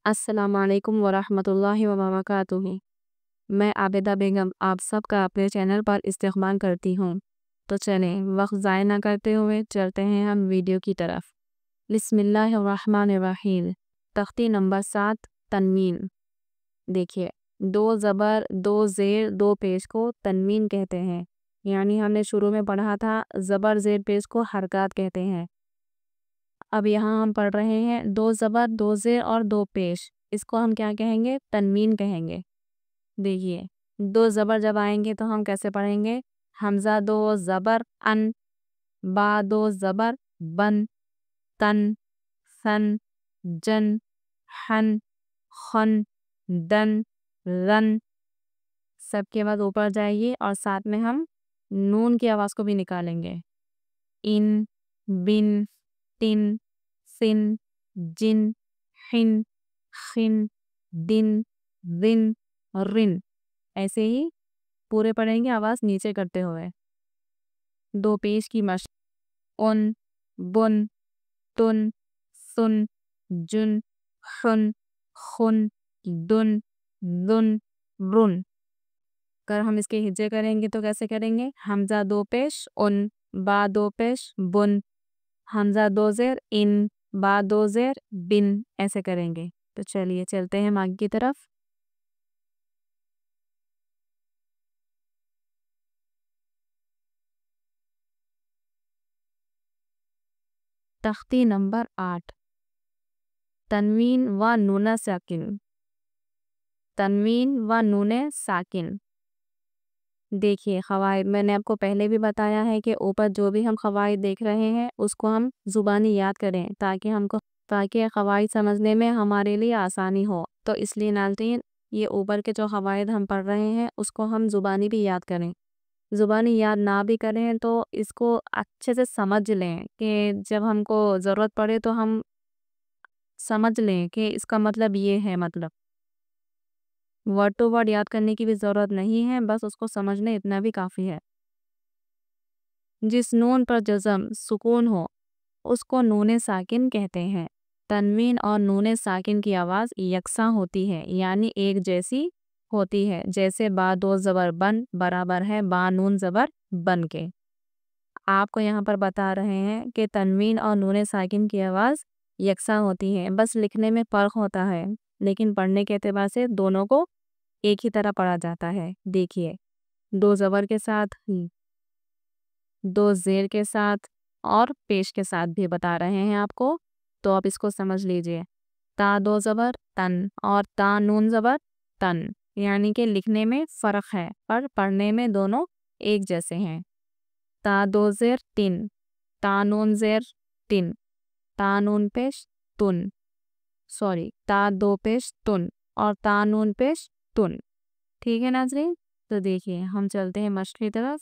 السلام علیکم ورحمۃ اللہ وبرکاتہ۔ میں عابدہ بیگم آپ سب کا اپنے چینل پر استقبال کرتی ہوں۔ تو چلیں وقت ضائع نہ کرتے ہوئے چلتے ہیں ہم ویڈیو کی طرف۔ بسم اللہ الرحمن الرحیم۔ تختی نمبر 7 تنوین۔ دیکھیے 2 زبر 2 زیر 2 پیش کو تنوین کہتے ہیں، یعنی ہم نے شروع میں پڑھا تھا زبر زیر پیش کو حرکات کہتے ہیں۔ اب یہاں ہم پڑھ رہے ہیں 2 زبر 2 زیر اور 2 پیش، اس کو ہم کیا کہیں گے؟ تنوین کہیں گے۔ دیکھیے 2 زبر جب آئیں گے تو ہم کیسے پڑھیں گے؟ حمزہ 2 زبر ان، با 2 زبر بن، تن، ثن، جن، حن، خن، دن، رن، سب کے بعد اوپر جائیے اور ساتھ میں ہم نون کی آواز کو بھی نکالیں گے۔ ان، بن، تن، سن، جن، حن، خن، دن، رن، رن، ایسے ہی پورے پڑھیں گے آواز نیچے کرتے ہوئے۔ 2 پیش کی مشق۔ ان، بن، تن، سن، جن، حن، خن، دن، ذن، رن۔ اگر ہم اس کے ہجے کریں گے تو کیسے کریں گے؟ حمزہ 2 پیش ان، با 2 پیش بن، حمزہ 2 زیر ان، با 2 زیر بن، ایسے کریں گے۔ تو چلیے چلتے ہیں آگے کی طرف۔ تختی نمبر 8 تنوین و نون ساکن۔ تنوین و نون ساکن۔ دیکھیے قواعد میں نے آپ کو پہلے بھی بتایا ہے کہ اوپر جو بھی ہم قواعد دیکھ رہے ہیں اس کو ہم زبانی یاد کریں تاکہ قواعد سمجھنے میں ہمارے لیے آسانی ہو۔ تو اس لیے ناظرین یہ اوپر کے جو قواعد ہم پڑھ رہے ہیں اس کو ہم زبانی بھی یاد کریں۔ زبانی یاد نہ بھی کریں تو اس کو اچھے سے سمجھ لیں کہ جب ہم کو ضرورت پڑے تو ہم سمجھ لیں کہ اس کا مطلب یہ ہے۔ مطلب ورڈ ٹو ورڈ یاد کرنے کی بھی ضرورت نہیں ہے، بس اس کو سمجھنے اتنا بھی کافی ہے۔ جس نون پر جزم سکون ہو اس کو نون ساکن کہتے ہیں۔ تنوین اور نون ساکن کی آواز یکساں ہوتی ہے، یعنی ایک جیسی ہوتی ہے، جیسے با 2 زبر بن برابر ہے با نون زبر بن کے۔ آپ کو یہاں پر بتا رہے ہیں کہ تنوین اور نون ساکن کی آواز یکساں ہوتی ہے، بس لکھنے میں فرق ہوتا ہے، لیکن پڑھنے کے اعتبار سے دونوں کو ایک ہی طرح پڑھا جاتا ہے۔ دیکھیے 2 زبر کے ساتھ، 2 زیر کے ساتھ اور پیش کے ساتھ بھی بتا رہے ہیں آپ کو، تو آپ اس کو سمجھ لیجئے۔ تا 2 زبر تن اور تا نون زبر تن، یعنی کہ لکھنے میں فرق ہے پر پڑھنے میں دونوں ایک جیسے ہیں۔ تا 2 زیر تن، تا نون زیر تن، تا نون پیش تن، تا 2 پیش تن اور تا نون پیش تن۔ ٹھیک ہے ناظرین؟ تو دیکھیے ہم چلتے ہیں مشق کی طرف۔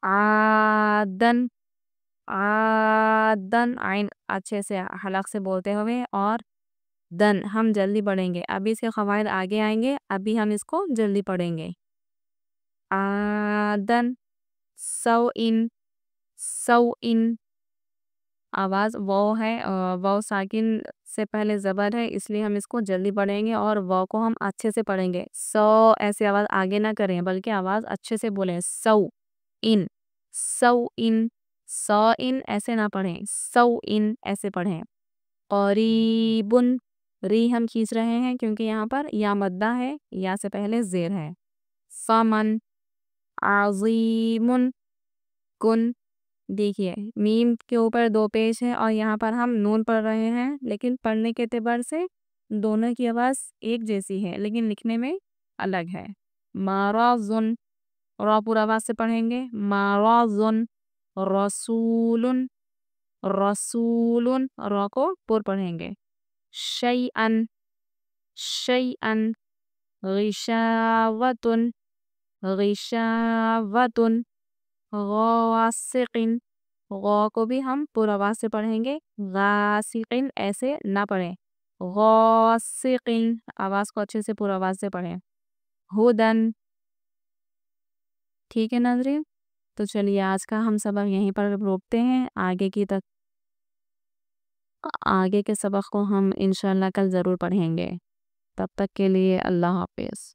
آدن، آدن، عین اچھے سے حلق سے بولتے ہوئے، اور دن ہم جلدی پڑھیں گے، ابھی اس کے قواعد آگے آئیں گے، ابھی ہم اس کو جلدی پڑھیں گے۔ آدن، سو ان، سو ان، آواز واو ہے، واو ساکن سے پہلے زبر ہے، اس لیے ہم اس کو جلدی پڑھیں گے اور واو کو ہم اچھے سے پڑھیں گے۔ سو ایسے آواز آگے نہ کریں بلکہ آواز اچھے سے بولیں۔ سو ان، سو ان، سو ان ایسے نہ پڑھیں، سو ان ایسے پڑھیں۔ قریبن، ری ہم کھینچ رہے ہیں کیونکہ یہاں پر یا مدہ ہے یا سے پہلے زیر ہے۔ فمن، عظیم، کن، دیکھیے میم کے اوپر 2 پیش ہے اور یہاں پر ہم نون پڑھ رہے ہیں، لیکن پڑھنے کے اعتبار سے دونوں کی آواز ایک جیسی ہے لیکن لکھنے میں الگ ہے۔ مرضن، را پورا آواز سے پڑھیں گے، مرضن، رسول، رسول، را کو پور پڑھیں گے۔ شیئن، شیئن، غشاوتن، غشاوتن، غاسقن، غا کو بھی ہم پور آواز سے پڑھیں گے، غاسقن ایسے نہ پڑھیں، غاسقن، آواز کو اچھے سے پور آواز سے پڑھیں۔ ہدن۔ ٹھیک ہے ناظرین؟ تو چلیے آج کا ہم سبق یہیں پر روکتے ہیں، آگے کی آگے کے سبق کو ہم انشاءاللہ کل ضرور پڑھیں گے۔ تب تک کے لیے اللہ حافظ۔